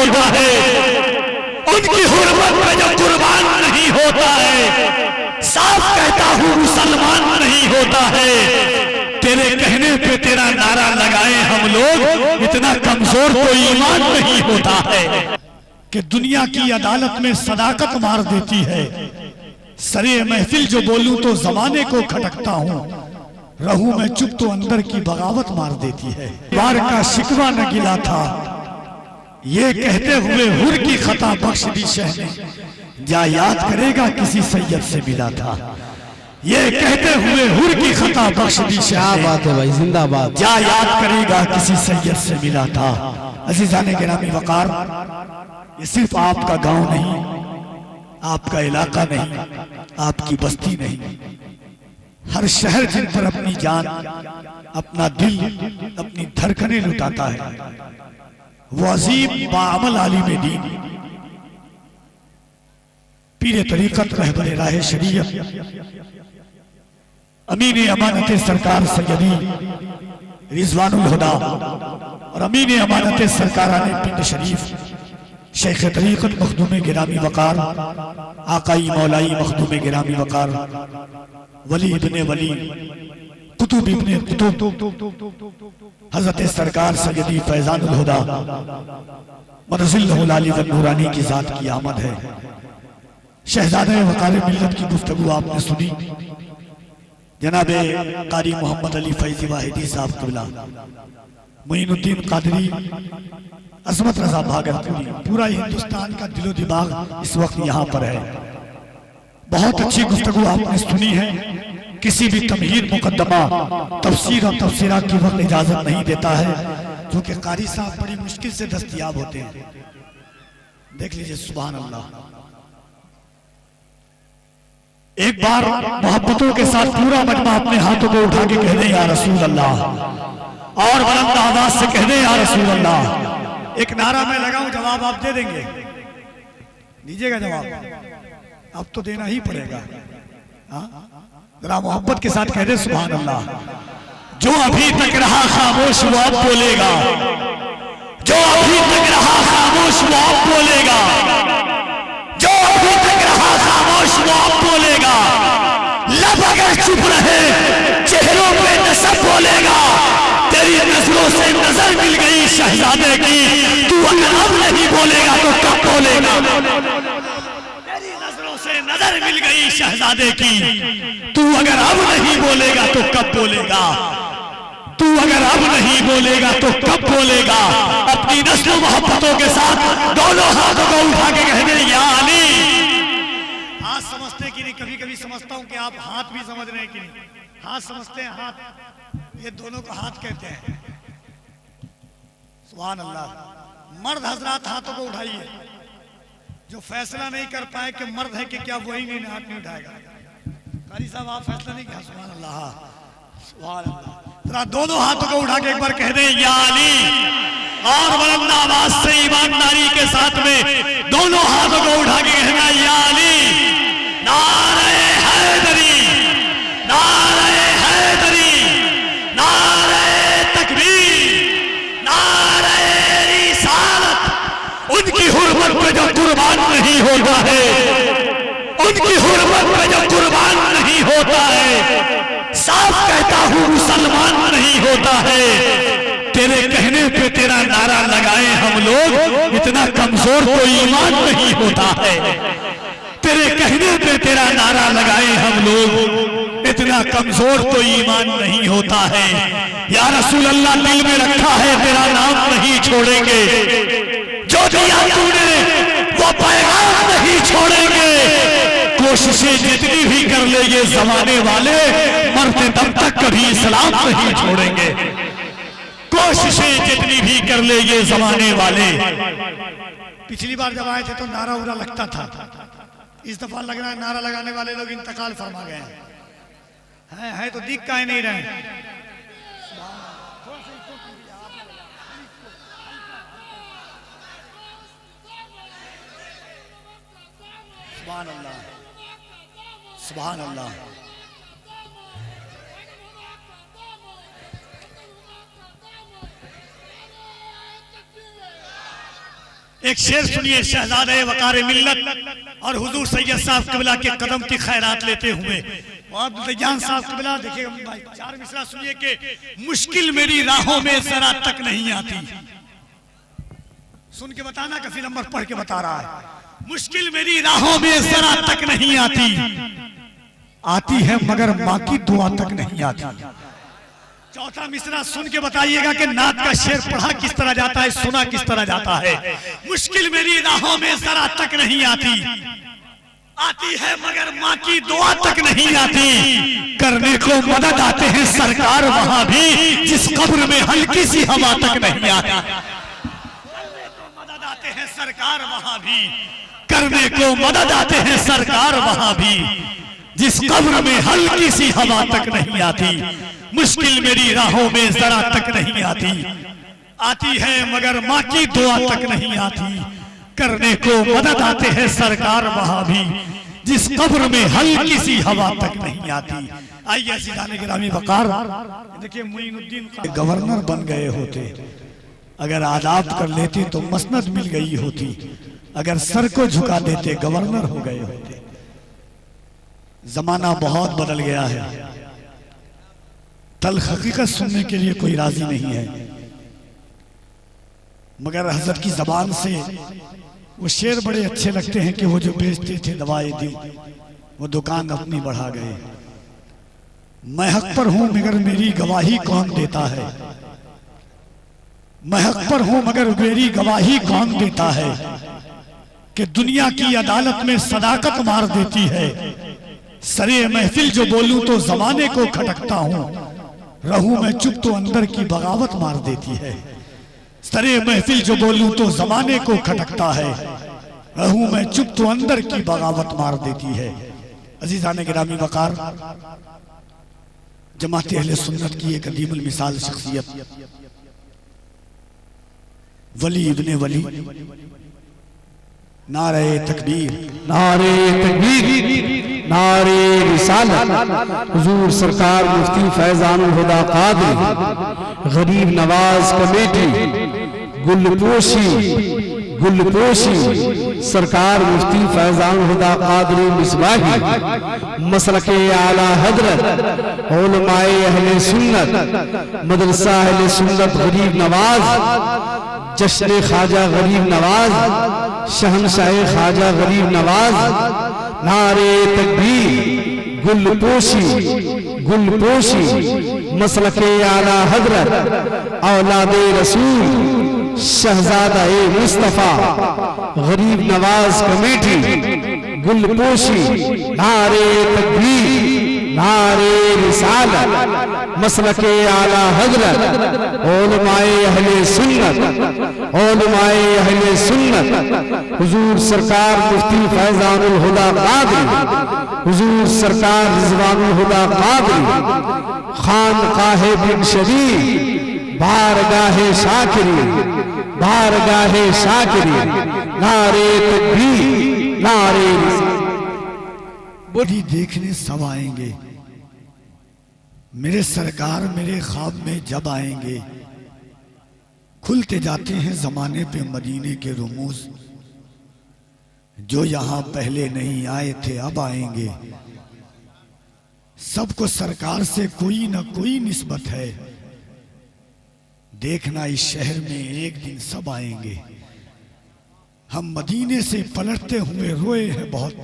होता है, उनकी हुर्मत पे जो कुर्बान नहीं होता है, साफ कहता हूँ मुसलमान नहीं होता है। तेरे कहने पे तेरा नारा लगाए हम लोग, इतना कमजोर तो ईमान नहीं होता है कि दुनिया की अदालत में सदाकत मार देती है। सरे महफिल जो बोलूं तो जमाने को खटकता हूँ, रहूं मैं चुप तो अंदर की बगावत मार देती है। बार का शिकवा न गिला था, ये कहते हुए हुर की खता बख्श दी शह ने, जा याद करेगा किसी सैयद से मिला था। ये कहते हुए हुर की खता बख्श दी शह, क्या बात है भाई, जिंदाबाद। जा याद करेगा किसी सैयद से मिला था। अज़ीज़ाने गिरामी वक़ार, ये सिर्फ आपका गांव नहीं, आपका इलाका नहीं, आपकी बस्ती नहीं, हर शहर जिन पर अपनी जान, अपना दिल, अपनी धड़कनें लुटाता है, वो अजीम बाअमल आलिम दीन, पीरे तरीकत रहबरे राह शरीयत, अमीन अमानत सरकार सैयदी रिजवानुल हुदा और अमीन अमानत सरकाराने पिंड शरीफ शेख तरीकत मखदूम गिरामी वक़ार, आकाई मौलाई मखदूम गिरामी वक़ार, वली इब्ने वली, कुतुब इब्ने कुतुब, हजरत सरकार सैयदी फैजानुल हुदा मरज़िल्लहुल आली व नूरानी की जात की आमद है। शहजादे वक़ार मिल्लत की गुफ्तगू आपने सुनी। जनाबे कारी मोहम्मद अली फैज़ी वाहिदी साहब क़िबला, मुईनुद्दीन कादरी, अज़मत रज़ा भागलपुरी, पूरा हिंदुस्तान का दिलो दिमाग इस वक्त यहाँ पर है। बहुत अच्छी गुफ्तगू आपने सुनी है। किसी भी तमहीद मुकद्दमा तफसीर और तफसीरा की वक्त इजाजत नहीं देता है, जो कि कारी साहब बड़ी मुश्किल से दस्तयाब होते हैं। देख लीजिए, सुभान अल्लाह। एक बार मोहब्बतों के साथ पूरा मजमा अपने हाथों को उठा के कह दे या रसूल अल्लाह, और बुलंद आवाज से कह दे या रसूल अल्लाह। एक नारा मैं लगाऊं, जवाब आप दे देंगे? दीजिएगा जवाब? अब तो देना ही पड़ेगा। जरा मोहब्बत के साथ कह दे सुभान अल्लाह। जो अभी तक रहा खामोश वो अब बोलेगा, जो अभी तक रहा खामोश वो अब बोलेगा, जो अभी तक रहा खामोश वो अब बोलेगा। लब अगर चुप रहे चेहरों पे नसब बोलेगा। तेरी नजरों से नजर मिल गई शहजादे की, तू अगर अब नहीं बोलेगा तो कब बोलेगा? तेरी नजरों से नजर मिल गई शहजादे की, तू अगर अब नहीं बोलेगा तो कब बोलेगा? तू अगर अब नहीं बोलेगा तो कब बोलेगा? अपनी नस्ल मोहब्बतों के साथ दोनों हाथों को उठा के कह दे या अली। हाथ समझते कि नहीं? कभी कभी समझता हूं कि आप हाथ भी समझ रहे हैं कि नहीं? हाथ समझते हैं? हाथ, ये दोनों को हाथ कहते हैं। सुभान अल्लाह। मर्द हजरात हाथों को उठाइए। जो फैसला नहीं कर पाए कि मर्द है कि क्या, वही नहीं हाथ नहीं उठाएगा। कारी साहब आप फैसला नहीं किया? सुभान अल्लाह, सुभान अल्लाह। जरा दोनों हाथों को उठा के एक बार कह दे या अली, और बुलंद आवाज से ईमानदारी के साथ में दोनों हाथों को उठा के कहना या अली। नारे हैदरी, नारे हैदरी, नारे तकबीर, नारे रिसालत। उनकी हुर्मत पे जो कुर्बान नहीं होता है, उनकी हुर्मत पे जो कुर्बान नहीं होता है, साफ कहता हूँ मुसलमान नहीं होता है। तेरे कहने पे तेरा नारा लगाए हम लोग, इतना कमजोर तो ईमान नहीं होता है। तेरे कहने पे तेरा नारा लगाए हम लोग, इतना कमजोर तो ईमान नहीं होता है। या रसूल अल्लाह, दिल में रखा है तेरा नाम नहीं छोड़ेंगे, जो दिया तूने वो पैगाम नहीं छोड़ेंगे। कोशिशें जितनी भी कर ले ये जमाने वाले, मरते दम तक कभी इस्लाम नहीं छोड़ेंगे। कोशिशें जितनी भी कर ले ये जमाने वाले। पिछली बार जब आए थे तो नारा उरा लगता था, इस दफा लग रहा है नारा लगाने वाले लोग इंतकाल फरमा गए हैं तो दिख काहे नहीं रहे? सुभान अल्लाह, सुभान अल्लाह। एक शेर सुनिए शहजादे वकार मिल्लत और हुजूर सैयद साहब क़िबला के कदम की खैरात लेते हुए। और दयान साहब क़िबला देखिए भाई, चार मिसरा सुनिए कि मुश्किल मेरी राहों में जरा तक नहीं आती। सुन के बताना, कफी नंबर पढ़ के बता रहा है। मुश्किल मेरी राहों में जरा तक नहीं आती, आती है मगर माँ की दुआ तक नहीं आती। चौथा मिसरा सुन के बताइएगा कि नात का शेर पढ़ा किस तरह जाता है, सुना किस तरह जाता है। मुश्किल मेरी राहों में जरा तक नहीं आती, आती है मगर माँ की दुआ तक नहीं आती। करने को मदद आते हैं सरकार वहां भी, जिस कब्र में हल्की सी हवा तक नहीं आती। करने को मदद आते हैं सरकार वहां भी, करने को मदद आते हैं सरकार वहां भी, जिस कब्र में हल्की सी हवा तक नहीं आती। मुश्किल मेरी राहों में जरा तक नहीं आती, आती है मगर माँ की दुआ तक नहीं आती। करने को मदद आते हैं सरकार वहां भी, जिस कब्र में हल्की सी हवा तक नहीं आती। आइए अज़ीज़ान गिरामी वक़ार, देखिए मुईनुद्दीन गवर्नर बन गए होते, अगर आदाब कर लेते तो मसनद मिल गई होती, अगर सर को झुका देते गवर्नर हो गए होते। जमाना बहुत बदल गया है, तल्ख हकीकत सुनने के लिए कोई राजी नहीं है, मगर हजरत की जबान से वो शेर बड़े अच्छे लगते हैं कि वो जो बेचते थे दवाई दिल, वो दुकान अपनी बढ़ा गए। मैं हक पर हूं मगर मेरी गवाही कौन देता है, मैं हक पर हूं मगर मेरी गवाही कौन देता है, कि दुनिया की अदालत में सदाकत मार देती है। सरे महफिल जो बोलूं तो जमाने को खटकता हूं, रहूं मैं चुप तो अंदर की बगावत मार देती है। सरे महफिल जो बोलूं तो जमाने को खटकता है, रहूं मैं चुप तो अंदर की बगावत मार देती है। अज़ीज़ान गिरामी वक़ार, जमात अहले सुन्नत की एक अदीमुल मिसाल शख्सियत वली इब्ने वली, नारे तकबीर, नारे तकबीर, नारे रिसालत, हुजूर सरकार मुफ्ती फैजानुल हुदा कादरी, गरीब नवाज कमेटी, गुलपोशी सरकार मुफ्ती फैजानुल हुदा कादरी मिसबाही, मसलके आला हजरत उलमाए अहले सुन्नत, मदरसा अहले सुन्नत गरीब नवाज, जश्न ख्वाजा गरीब नवाज, शहंशाह ख्वाजा गरीब नवाज। नारे तकबीर, गुलपोशी मसलके आला हजरत औलादे रसूल, शहजादा ए मुस्तफा गरीब नवाज कमेटी, गुलपोशी। नारे तकबीर, नारे रिसालत, मसलके आला हजरत उलमाए अहले सुन्नत, उलमाए अहले सुन्नत, हुजूर सरकार मुफ्ती फैजानुल हुदा कादरी, हुजूर सरकार रिजवानुल हुदा कादरी, खानकाहे बिन शरीफ, बारगाहे शाकिरी, बारगाहे शाकिरी। नारे तकबीर, नारे बड़ी देखने सब आएंगे, मेरे सरकार मेरे ख्वाब में जब आएंगे। खुलते जाते हैं जमाने पे मदीने के रुमूज, जो यहां पहले नहीं आए थे अब आएंगे। सबको सरकार से कोई ना कोई निस्बत है, देखना इस शहर में एक दिन सब आएंगे। हम मदीने से पलटते हुए रोए हैं बहुत,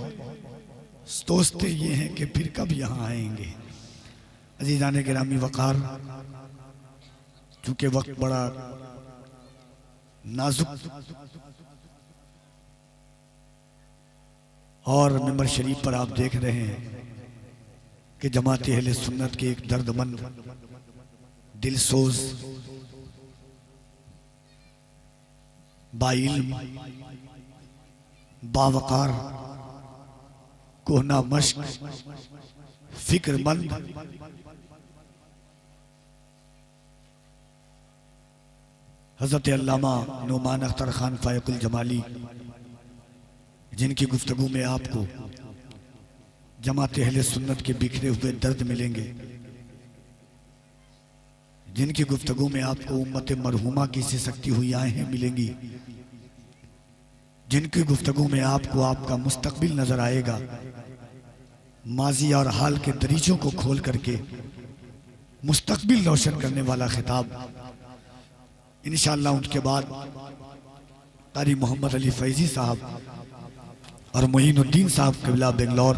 सोचते ये हैं कि फिर कब यहां आएंगे। अज़ीज़ान गिरामी वक़ार, चूंकि वक्त बड़ा नाजुक और मिंबर शरीफ पर आप देख रहे हैं कि जमात अहले सुन्नत के एक दर्दमंद, दिलसोज, बाइल्म, बावकार, कोहना मश्क, फिक्रमंद, हज़रत अल्लामा नुमान अख्तर खान फायकुल जमाली, जिनकी गुफ्तगू में आपको जमात अहले सुन्नत के बिखरे हुए दर्द मिलेंगे, जिनकी गुफ्तगू में आपको उम्मत मरहूमा की सिसकती हुई आएँ मिलेंगी, जिनकी गुफ्तगू में आपको आपका मुस्तकबिल नजर आएगा, माजी और हाल के दरीचों को खोल करके मुस्तकबिल रोशन करने वाला खिताब। इंशाअल्लाह उनके बाद कारी मोहम्मद अली फैजी साहब और मोइनुद्दीन साहब क़िबला बेंगलोर,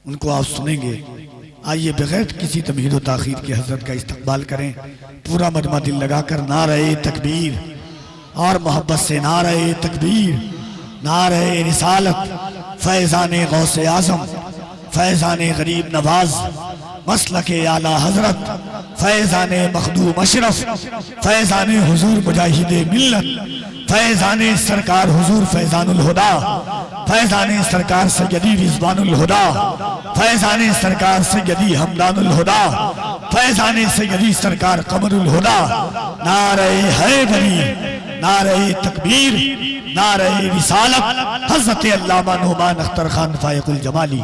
उनको आप सुनेंगे। आइए बगैर किसी तमहीद व ताखीर के हजरत का इस्तकबाल करें, पूरा मजमा दिल लगाकर नारे तकबीर और मोहब्बत से नारे तकबीर, नारे रिसालत, फैज़ाने गौसे आज़म, फैज़ाने गरीब नवाज, मसलके आला हजरत, फैज़ाने मखदूम अशरफ, फैज़ाने हुजूर मुजाहिदे मिल्लत, फैज़ाने सरकार हुजूर फैज़ानुल हुदा, फैज़ाने सरकार सैयदी रिज़वानुल हुदा, फैज़ाने सरकार सैयदी हमदानुल हुदा, फैज़ाने सैयदी सरकार कमरुल हुदा। नारे हैदरी, नारे तकबीर, नारे रिसालत, हज़रत अल्लामा नुमान अख्तर खान फायकुल जमाली।